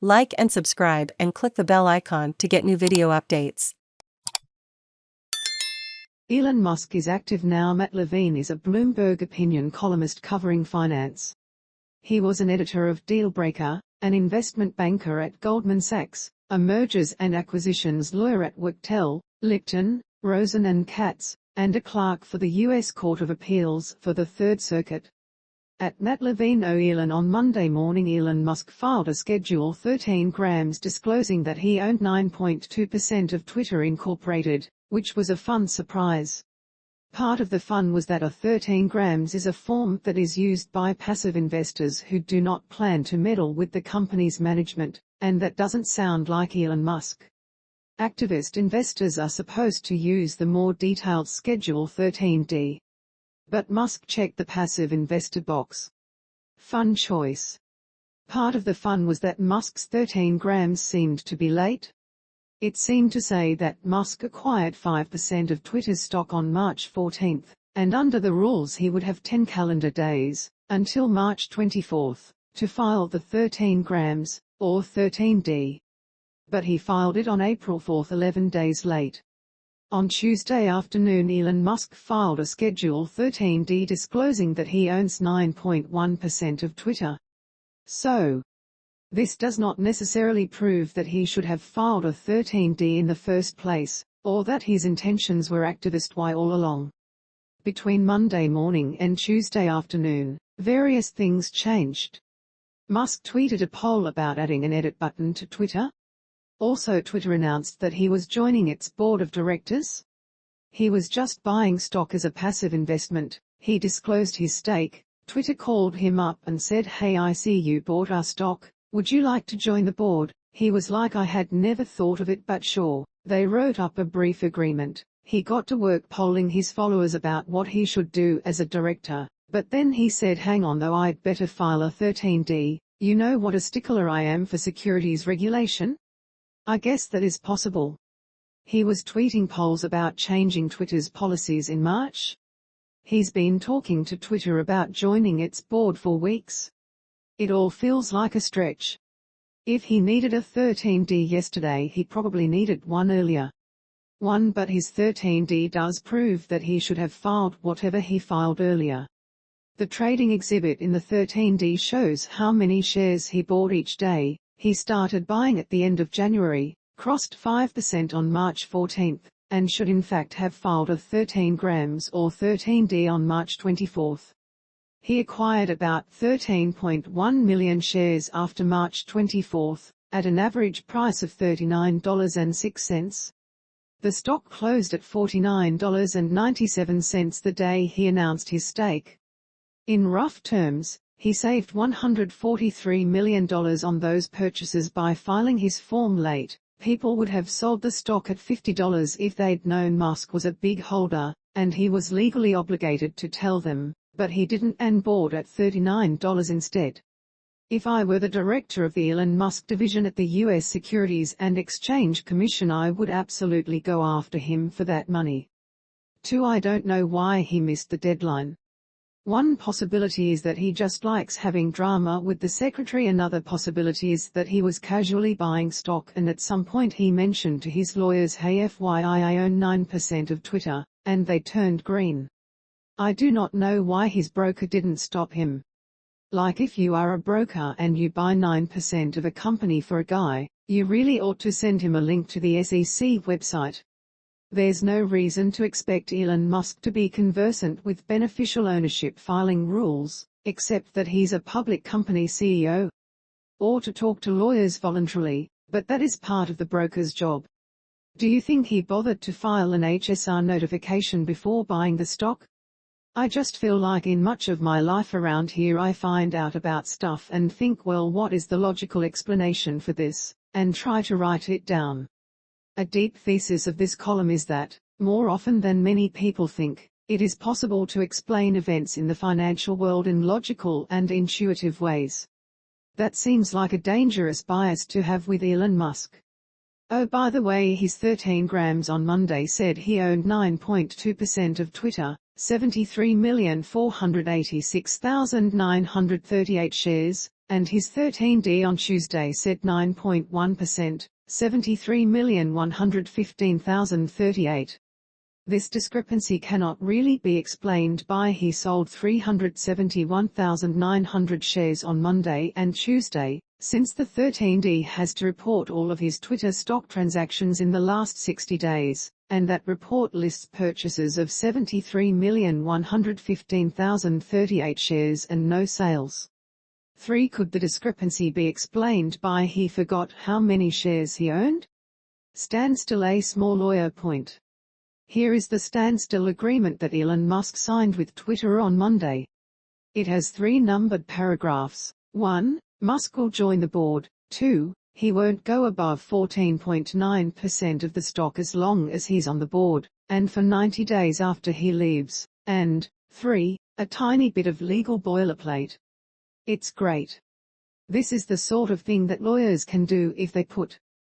Like and subscribe and click the bell icon to get new video updates. Elon Musk is active now. Matt Levine is a Bloomberg opinion columnist covering finance. He was an editor of Dealbreaker, an investment banker at Goldman Sachs, a mergers and acquisitions lawyer at Wachtell, Lipton, Rosen and Katz, and a clerk for the U.S. Court of Appeals for the Third Circuit. At Matt Levine Elon on Monday morning, Elon Musk filed a Schedule 13 grams disclosing that he owned 9.2% of Twitter Incorporated, which was a fun surprise. Part of the fun was that a 13 grams is a form that is used by passive investors who do not plan to meddle with the company's management, and that doesn't sound like Elon Musk. Activist investors are supposed to use the more detailed Schedule 13D. But Musk checked the passive investor box. Fun choice. Part of the fun was that Musk's 13 grams seemed to be late. It seemed to say that Musk acquired 5% of Twitter's stock on March 14, and under the rules he would have 10 calendar days, until March 24, to file the 13 grams, or 13D. But he filed it on April 4, 11 days late. On Tuesday afternoon, Elon Musk filed a Schedule 13D disclosing that he owns 9.1% of Twitter. So, this does not necessarily prove that he should have filed a 13D in the first place, or that his intentions were activist-y all along. Between Monday morning and Tuesday afternoon, various things changed. Musk tweeted a poll about adding an edit button to Twitter. Also, Twitter announced that he was joining its board of directors. He was just buying stock as a passive investment. He disclosed his stake. Twitter called him up and said, "Hey, I see you bought our stock. Would you like to join the board?" He was like, "I had never thought of it, but sure." They wrote up a brief agreement. He got to work polling his followers about what he should do as a director. But then he said, "Hang on though, I'd better file a 13D. You know what a stickler I am for securities regulation? I guess that is possible." He was tweeting polls about changing Twitter's policies in March. He's been talking to Twitter about joining its board for weeks. It all feels like a stretch. If he needed a 13D yesterday, he probably needed one earlier. But his 13D does prove that he should have filed whatever he filed earlier. The trading exhibit in the 13D shows how many shares he bought each day. He started buying at the end of January, crossed 5% on March 14, and should in fact have filed a 13 grams or 13D on March 24. He acquired about 13.1 million shares after March 24, at an average price of $39.06. The stock closed at $49.97 the day he announced his stake. In rough terms, he saved $143 million on those purchases by filing his form late. People would have sold the stock at $50 if they'd known Musk was a big holder, and he was legally obligated to tell them, but he didn't and bought at $39 instead. If I were the director of the Elon Musk division at the U.S. Securities and Exchange Commission, I would absolutely go after him for that money. 2. I don't know why he missed the deadline. One possibility is that he just likes having drama with the secretary. Another possibility is that he was casually buying stock and at some point he mentioned to his lawyers, "Hey FYI, I own 9% of Twitter," and they turned green. I do not know why his broker didn't stop him. Like, if you are a broker and you buy 9% of a company for a guy, you really ought to send him a link to the SEC website. There's no reason to expect Elon Musk to be conversant with beneficial ownership filing rules, except that he's a public company CEO. Or to talk to lawyers voluntarily, but that is part of the broker's job. Do you think he bothered to file an HSR notification before buying the stock? I just feel like in much of my life around here I find out about stuff and think, well, what is the logical explanation for this, and try to write it down. A deep thesis of this column is that, more often than many people think, it is possible to explain events in the financial world in logical and intuitive ways. That seems like a dangerous bias to have with Elon Musk. Oh, by the way, his 13 grams on Monday said he owned 9.2% of Twitter, 73,486,938 shares, and his 13D on Tuesday set 9.1%, 73,115,038. This discrepancy cannot really be explained by he sold 371,900 shares on Monday and Tuesday, since the 13D has to report all of his Twitter stock transactions in the last 60 days, and that report lists purchases of 73,115,038 shares and no sales. 3. Could the discrepancy be explained by he forgot how many shares he owned? Standstill. A small lawyer point. Here is the standstill agreement that Elon Musk signed with Twitter on Monday. It has 3 numbered paragraphs. 1. Musk will join the board. 2. He won't go above 14.9% of the stock as long as he's on the board, and for 90 days after he leaves. And 3. A tiny bit of legal boilerplate. It's great. This is the sort of thing that lawyers can do if they put